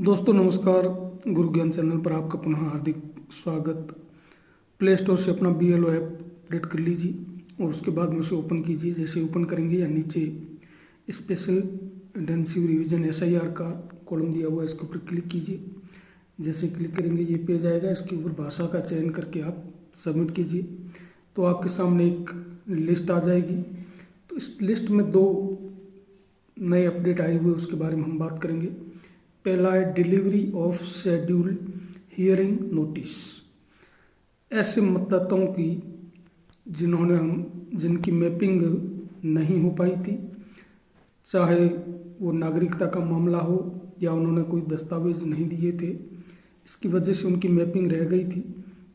दोस्तों नमस्कार। गुरु ज्ञान चैनल पर आपका पुनः हार्दिक स्वागत। प्ले स्टोर से अपना BLO ऐप अपडेट कर लीजिए और उसके बाद में उसे ओपन कीजिए। जैसे ओपन करेंगे या नीचे स्पेशल इंटेंसिव रिवीजन SIR का कॉलम दिया हुआ है, इसके ऊपर क्लिक कीजिए। जैसे क्लिक करेंगे ये पेज आएगा, इसके ऊपर भाषा का चयन करके आप सबमिट कीजिए तो आपके सामने एक लिस्ट आ जाएगी। तो इस लिस्ट में दो नए अपडेट आए हुए, उसके बारे में हम बात करेंगे। पहला है delivery of schedule hearing notice. ऐसे मतदाताओं की जिनकी मैपिंग नहीं हो पाई थी, चाहे वो नागरिकता का मामला हो या उन्होंने कोई दस्तावेज नहीं दिए थे, इसकी वजह से उनकी मैपिंग रह गई थी,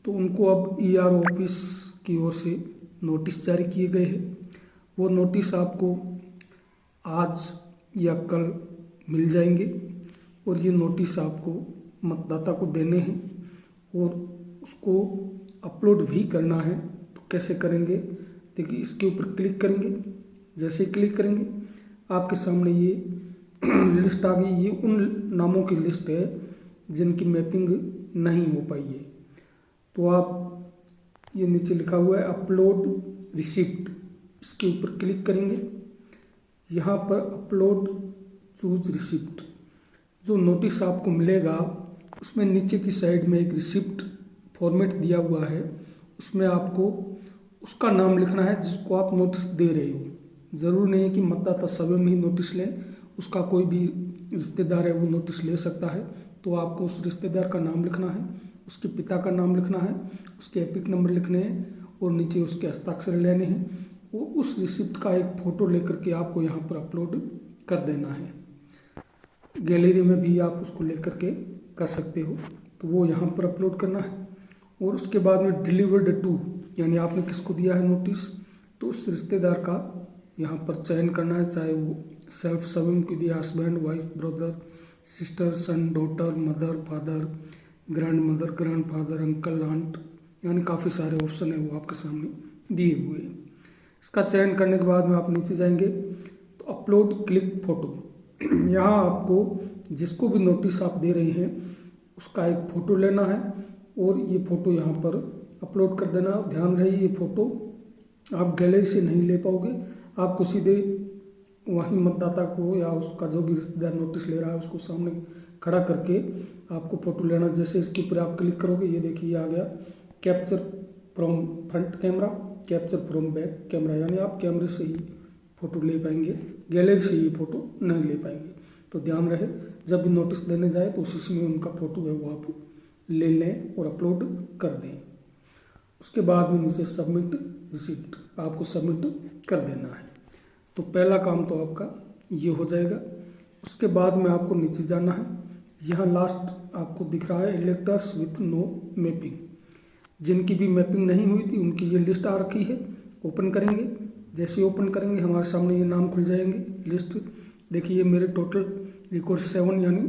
तो उनको अब ERO ऑफिस की ओर से नोटिस जारी किए गए हैं। वो नोटिस आपको आज या कल मिल जाएंगे और ये नोटिस आपको मतदाता को देने हैं और उसको अपलोड भी करना है। तो कैसे करेंगे, देखिए इसके ऊपर क्लिक करेंगे। जैसे क्लिक करेंगे आपके सामने ये लिस्ट आ गई। ये उन नामों की लिस्ट है जिनकी मैपिंग नहीं हो पाई है। तो आप ये नीचे लिखा हुआ है अपलोड रिसिप्ट, इसके ऊपर क्लिक करेंगे। यहाँ पर अपलोड चूज रिसिप्ट, जो नोटिस आपको मिलेगा उसमें नीचे की साइड में एक रिसिप्ट फॉर्मेट दिया हुआ है। उसमें आपको उसका नाम लिखना है जिसको आप नोटिस दे रहे हो। ज़रूर नहीं है कि मतदाता स्वयं ही नोटिस लें, उसका कोई भी रिश्तेदार है वो नोटिस ले सकता है। तो आपको उस रिश्तेदार का नाम लिखना है, उसके पिता का नाम लिखना है, उसके एपिक नंबर लिखने हैं और नीचे उसके हस्ताक्षर लेने हैं। वो उस रिसिप्ट का एक फ़ोटो लेकर के आपको यहाँ पर अपलोड कर देना है। गैलरी में भी आप उसको लेकर के कर सकते हो, तो वो यहाँ पर अपलोड करना है। और उसके बाद में डिलीवर्ड टू, यानी आपने किसको दिया है नोटिस, तो उस रिश्तेदार का यहाँ पर चयन करना है। चाहे वो सेल्फ स्वयं को दिया, husband, wife, brother, sister, son, daughter, mother, father, grandmother, grandfather, uncle, aunt, यानी काफ़ी सारे ऑप्शन है वो आपके सामने दिए हुए हैं। इसका चयन करने के बाद में आप नीचे जाएंगे तो अपलोड क्लिक फ़ोटो, यहाँ आपको जिसको भी नोटिस आप दे रहे हैं उसका एक फ़ोटो लेना है और ये फ़ोटो यहाँ पर अपलोड कर देना। ध्यान रहे ये फ़ोटो आप गैलरी से नहीं ले पाओगे, आपको सीधे वहीं मतदाता को या उसका जो भी रिश्तेदार नोटिस ले रहा है उसको सामने खड़ा करके आपको फ़ोटो लेना। जैसे इसके ऊपर आप क्लिक करोगे ये देखिए आ गया capture from front camera, capture from back camera, यानी आप कैमरे से ही फ़ोटो ले पाएंगे, गैलरी से ये फ़ोटो नहीं ले पाएंगे। तो ध्यान रहे जब भी नोटिस देने जाए तो उसी में उनका फ़ोटो है वो आप ले लें और अपलोड कर दें। उसके बाद में नीचे सबमिट रिसिप्ट आपको सबमिट कर देना है। तो पहला काम तो आपका ये हो जाएगा। उसके बाद में आपको नीचे जाना है। यहाँ लास्ट आपको दिख रहा है इलेक्टर्स विथ नो मैपिंग, जिनकी भी मैपिंग नहीं हुई थी उनकी ये लिस्ट आ रखी है। ओपन करेंगे, जैसे ओपन करेंगे हमारे सामने ये नाम खुल जाएंगे लिस्ट। देखिए मेरे टोटल रिकॉर्ड 7 यानी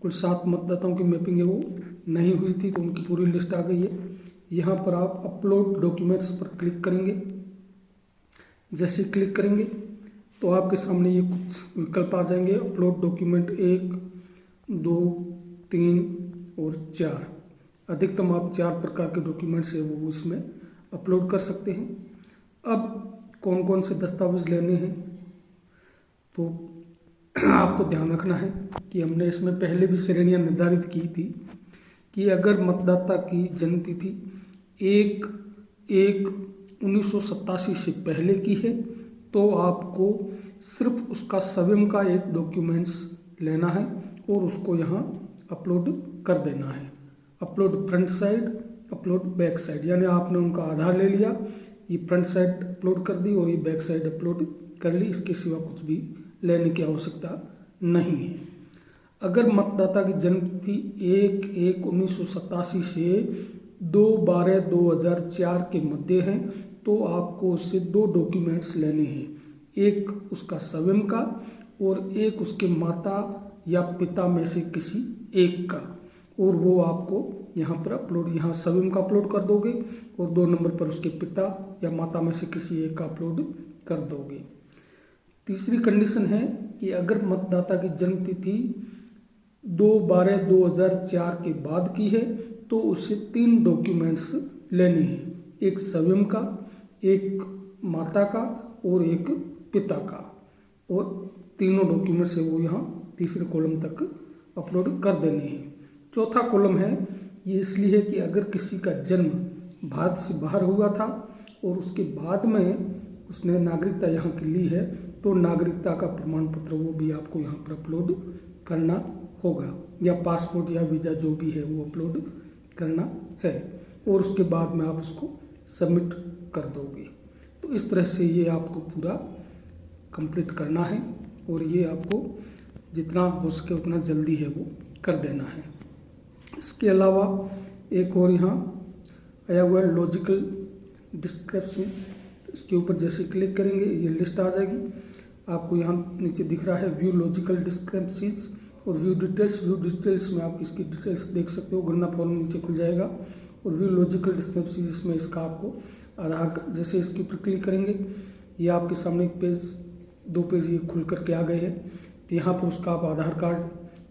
कुल 7 मतदाताओं की मैपिंग है वो नहीं हुई थी, तो उनकी पूरी लिस्ट आ गई है। यहाँ पर आप अपलोड डॉक्यूमेंट्स पर क्लिक करेंगे। जैसे क्लिक करेंगे तो आपके सामने ये कुछ विकल्प आ जाएंगे। अपलोड डॉक्यूमेंट 1, 2, 3 और 4, अधिकतम आप 4 प्रकार के डॉक्यूमेंट्स है वो इसमें अपलोड कर सकते हैं। अब कौन कौन से दस्तावेज लेने हैं तो आपको ध्यान रखना है कि हमने इसमें पहले भी श्रेणियां निर्धारित की थी कि अगर मतदाता की जन्म तिथि 1/1/1987 से पहले की है तो आपको सिर्फ उसका स्वयं का एक डॉक्यूमेंट्स लेना है और उसको यहाँ अपलोड कर देना है। Upload front side, upload back side, यानी आपने उनका आधार ले लिया, ये फ्रंट साइड अपलोड कर दी और ये बैक साइड अपलोड कर ली, इसके सिवा कुछ भी लेने की आवश्यकता नहीं है। अगर मतदाता की जन्म तिथि 1/1/1987 से 2/12/2004 के मध्य है तो आपको उससे 2 डॉक्यूमेंट्स लेने हैं, एक उसका स्वयं का और एक उसके माता या पिता में से किसी एक का, और वो आपको यहाँ पर अपलोड, यहाँ स्वयं का अपलोड कर दोगे और 2 नंबर पर उसके पिता या माता में से किसी एक का अपलोड कर दोगे। तीसरी कंडीशन है कि अगर मतदाता की जन्म तिथि 2/12/2004 के बाद की है तो उससे 3 डॉक्यूमेंट्स लेने हैं, एक स्वयं का, एक माता का और एक पिता का, और तीनों डॉक्यूमेंट्स है वो यहाँ तीसरे कॉलम तक अपलोड कर देने हैं। चौथा कॉलम है ये इसलिए है कि अगर किसी का जन्म भारत से बाहर हुआ था और उसके बाद में उसने नागरिकता यहाँ की ली है तो नागरिकता का प्रमाण पत्र वो भी आपको यहाँ पर अपलोड करना होगा, या पासपोर्ट या वीज़ा जो भी है वो अपलोड करना है, और उसके बाद में आप उसको सबमिट कर दोगे। तो इस तरह से ये आपको पूरा कंप्लीट करना है और ये आपको जितना हो सके उतना जल्दी है वो कर देना है। इसके अलावा एक और यहाँ आया हुआ है लॉजिकल डिस्क्रिप्शंस, तो इसके ऊपर जैसे क्लिक करेंगे ये लिस्ट आ जाएगी। आपको यहाँ नीचे दिख रहा है व्यू लॉजिकल डिस्क्रिप्शंस और व्यू डिटेल्स। व्यू डिटेल्स में आप इसकी डिटेल्स देख सकते हो, गणना फॉर्म नीचे खुल जाएगा। और व्यू लॉजिकल डिस्क्रिप्शंस में इसका आपको आधार कार्ड, जैसे इसके ऊपर क्लिक करेंगे ये आपके सामने एक पेज, 2 पेज ये खुल करके आ गए हैं। तो यहाँ पर उसका आप आधार कार्ड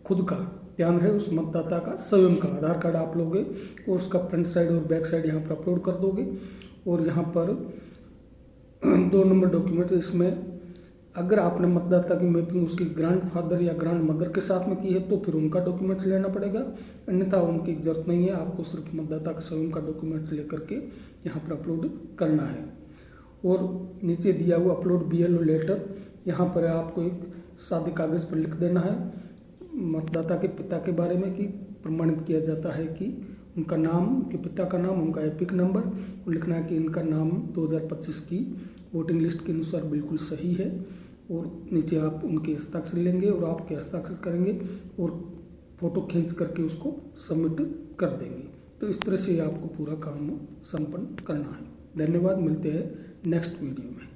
खुद का, ध्यान रहे उस मतदाता का स्वयं का आधार कार्ड आप लोगे और उसका फ्रंट साइड और बैक साइड यहाँ पर अपलोड कर दोगे। और यहाँ पर 2 नंबर डॉक्यूमेंट, इसमें अगर आपने मतदाता की मैपिंग उसके ग्रैंडफादर या ग्रैंड मदर के साथ में की है तो फिर उनका डॉक्यूमेंट लेना पड़ेगा, अन्यथा उनकी जरूरत नहीं है। आपको सिर्फ मतदाता का स्वयं का डॉक्यूमेंट लेकर के यहाँ पर अपलोड करना है। और नीचे दिया हुआ अपलोड BLO लेटर, यहाँ पर आपको एक सादे कागज़ पर लिख देना है मतदाता के पिता के बारे में, कि प्रमाणित किया जाता है कि उनका नाम, उनके पिता का नाम, उनका एपिक नंबर, और लिखना है कि इनका नाम 2025 की वोटिंग लिस्ट के अनुसार बिल्कुल सही है। और नीचे आप उनके हस्ताक्षर लेंगे और आपके हस्ताक्षर करेंगे और फोटो खींच करके उसको सबमिट कर देंगे। तो इस तरह से आपको पूरा काम संपन्न करना है। धन्यवाद, मिलते हैं नेक्स्ट वीडियो में।